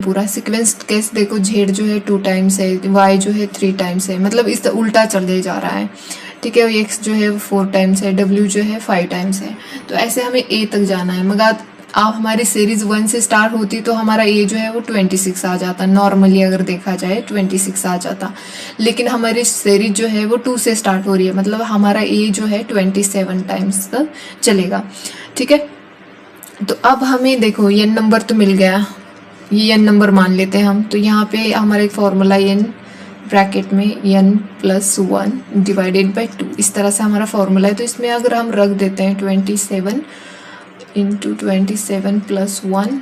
पूरा sequence case देखो, Z जो है 2 टाइम्स है, वाई जो है 3 टाइम्स है, मतलब इस उल्टा चलते जा रहा है। ठीक है, एक्स जो है 4 टाइम्स है, डब्ल्यू जो है 5 टाइम्स है। तो ऐसे हमें ए तक जाना है। मगर आप हमारी सीरीज 1 से स्टार्ट होती तो हमारा ए जो है वो 26 आ जाता, नॉर्मली अगर देखा जाए 26 आ जाता। लेकिन हमारी सीरीज जो है वो 2 से स्टार्ट हो रही है, मतलब हमारा ए जो है 27 टाइम्स तक चलेगा। ठीक है, तो अब हमें देखो एन नंबर तो मिल गया, ये एन नंबर मान लेते हैं हम। तो यहाँ पे हमारा एक फॉर्मूला एन ब्रैकेट में एन प्लस 1 डिवाइडेड बाई 2, इस तरह से हमारा फॉर्मूला है। तो इसमें अगर हम रख देते हैं 27 इंटू 27 प्लस 1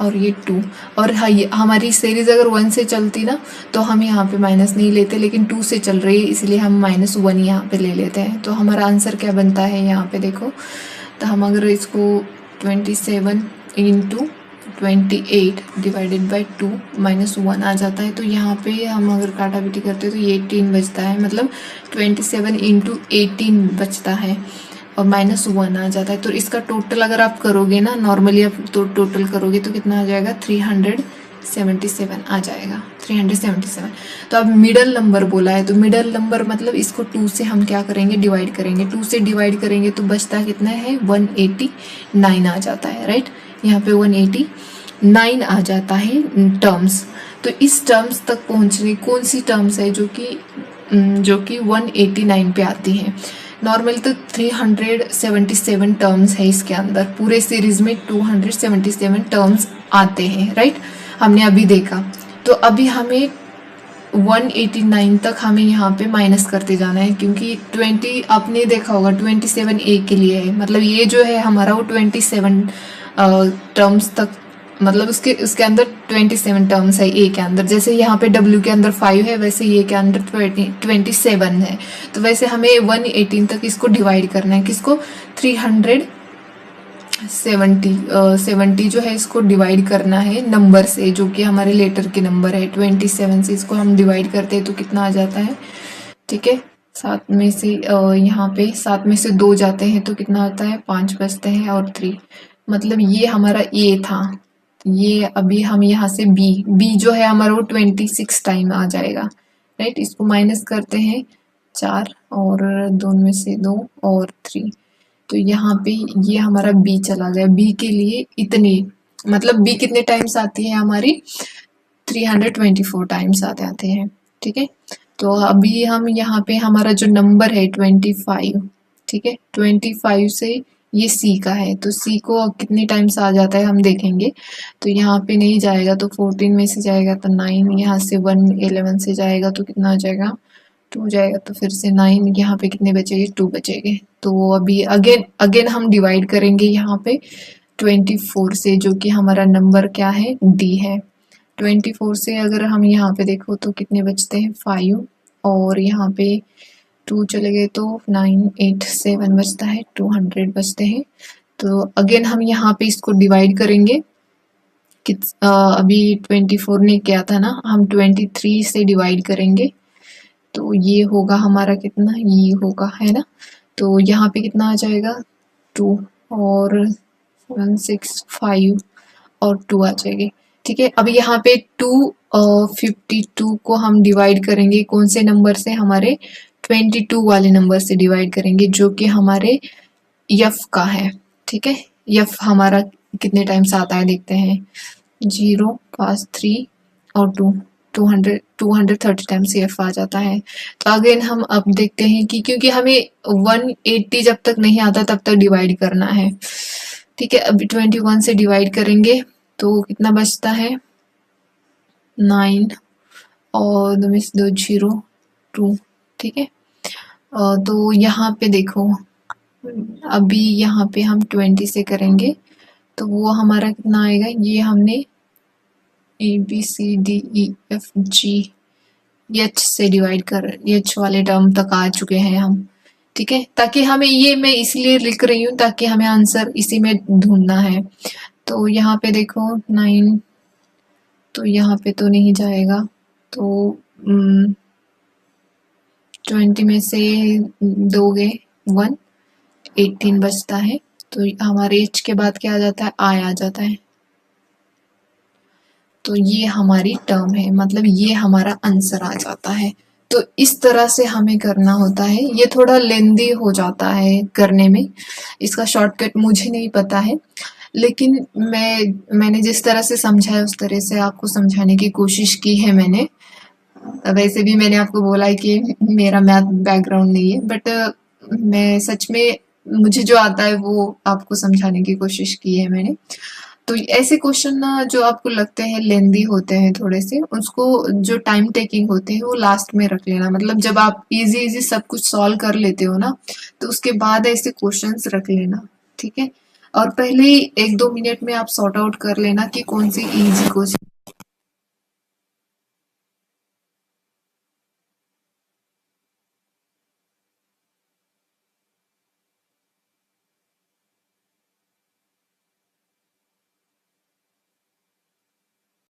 और ये 2, और हमारी सीरीज अगर 1 से चलती ना तो हम यहाँ पे माइनस नहीं लेते, लेकिन 2 से चल रही है इसलिए हम -1 यहाँ पे ले लेते हैं। तो हमारा आंसर क्या बनता है यहाँ पे देखो, तो हम अगर इसको 27 इंटू 28 डिवाइडेड बाई 2 -1 आ जाता है। तो यहाँ पे हम अगर काटा पीटी करते हैं तो ये 18 बचता है, मतलब 27 इंटू 18 बचता है और -1 आ जाता है। तो इसका टोटल अगर आप करोगे ना, नॉर्मली आप तो टोटल करोगे तो कितना आ जाएगा, 377 आ जाएगा, 377। तो अब मिडल नंबर बोला है, तो मिडल नंबर मतलब इसको 2 से हम क्या करेंगे, डिवाइड करेंगे। 2 से डिवाइड करेंगे तो बचता कितना है, 189 आ जाता है, राइट। यहाँ पे 189 आ जाता है टर्म्स। तो इस टर्म्स तक पहुँचने कौन सी टर्म्स है जो कि 189 पे आती है। नॉर्मल तो 377 टर्म्स है इसके अंदर, पूरे सीरीज में 277 टर्म्स आते हैं, राइट, हमने अभी देखा। तो अभी हमें 189 तक हमें यहाँ पे माइनस करते जाना है, क्योंकि 20 आपने देखा होगा 27 ए के लिए है, मतलब ये जो है हमारा वो 27 टर्म्स तक, मतलब उसके अंदर 27 टर्म्स है ए के अंदर। जैसे यहाँ पे डब्ल्यू के अंदर 5 है, वैसे ए के अंदर 27 है। तो वैसे हमें 118 तक इसको डिवाइड करना है, किसको, 370 जो है इसको डिवाइड करना है नंबर से, जो कि हमारे लेटर के नंबर है। 27 से इसको हम डिवाइड करते हैं तो कितना आ जाता है, ठीक है, 7 में से यहाँ पे 7 में से 2 जाते हैं तो कितना आता है, 5 बचते हैं और 3, मतलब ये हमारा ए था। ये अभी हम यहाँ से बी जो है हमारा वो 26 टाइम आ जाएगा, राइट। इसको माइनस करते हैं, 4 और 2 में से 2 और 3, तो यहाँ पे ये हमारा बी चला गया। बी के लिए इतनी, मतलब बी कितने टाइम्स आती है हमारी, 324 टाइम्स आते हैं, ठीक है। तो अभी हम यहाँ पे हमारा जो नंबर है 25, ठीक है, 25 से ये सी का है, तो सी को कितने टाइम्स आ जाता है हम देखेंगे। तो यहाँ पे नहीं जाएगा तो 14 में से जाएगा तो 9, यहाँ से 1 11 से जाएगा तो कितना आ जाएगा, 2 जाएगा, तो फिर से 9, यहाँ पे कितने बचेंगे, 2 बचेंगे। तो अभी अगेन हम डिवाइड करेंगे यहाँ पे 24 से, जो कि हमारा नंबर क्या है, डी है। 24 से अगर हम यहाँ पे देखो तो कितने बचते हैं, 5, और यहाँ पे 2 चले गए तो 9 8 7 बचता है, 200 बचते हैं। तो अगेन हम यहाँ पे इसको डिवाइड करेंगे कि अभी 24 ने क्या था ना, हम 23 से डिवाइड करेंगे तो ये होगा हमारा कितना, ये होगा, है ना। तो यहाँ पे कितना आ जाएगा, 2 और 7 6 5 और 2 आ जाएंगे, ठीक है। अब यहाँ पे 52 को हम डिवाइड करेंगे कौन से नंबर से, हमारे 22 वाले नंबर से डिवाइड करेंगे, जो कि हमारे यफ का है, ठीक है। यफ हमारा कितने टाइम्स आता है देखते हैं, 0 5 3 और 230 टाइम्स एफ आ जाता है। तो अगेन हम अब देखते हैं कि क्योंकि हमें 180 जब तक नहीं आता तब तक डिवाइड करना है, ठीक है। अभी 21 से डिवाइड करेंगे तो कितना बचता है, 9 और 2 में से 2 0 2, ठीक है। तो यहाँ पे देखो अभी यहाँ पे हम 20 से करेंगे तो वो हमारा कितना आएगा, ये हमने A B C D E F G H से डिवाइड कर, एच वाले टर्म तक आ चुके हैं हम, ठीक है। ताकि हमें, ये मैं इसलिए लिख रही हूँ ताकि हमें आंसर इसी में ढूंढना है। तो यहाँ पे देखो 9, तो यहाँ पे तो नहीं जाएगा, तो 20 में से 2 गए 1, 18 बचता है। तो हमारे एच के बाद क्या आ जाता है, आई आ जाता है। तो ये हमारी टर्म है, मतलब ये हमारा आंसर आ जाता है। तो इस तरह से हमें करना होता है। ये थोड़ा लेंदी हो जाता है करने में, इसका शॉर्टकट मुझे नहीं पता है, लेकिन मैंने जिस तरह से समझा है उस तरह से आपको समझाने की कोशिश की है मैंने। वैसे भी मैंने आपको बोला है कि मेरा मैथ बैकग्राउंड नहीं है, बट मैं सच में मुझे जो आता है वो आपको समझाने की कोशिश की है मैंने। तो ऐसे क्वेश्चन ना जो आपको लगते हैं लेंदी होते हैं थोड़े से, उसको जो टाइम टेकिंग होते हैं वो लास्ट में रख लेना। मतलब जब आप इजी इजी सब कुछ सॉल्व कर लेते हो ना, तो उसके बाद ऐसे क्वेश्चंस रख लेना, ठीक है। और पहले ही 1-2 मिनट में आप सॉर्ट आउट कर लेना कि कौन सी इजी क्वेश्चन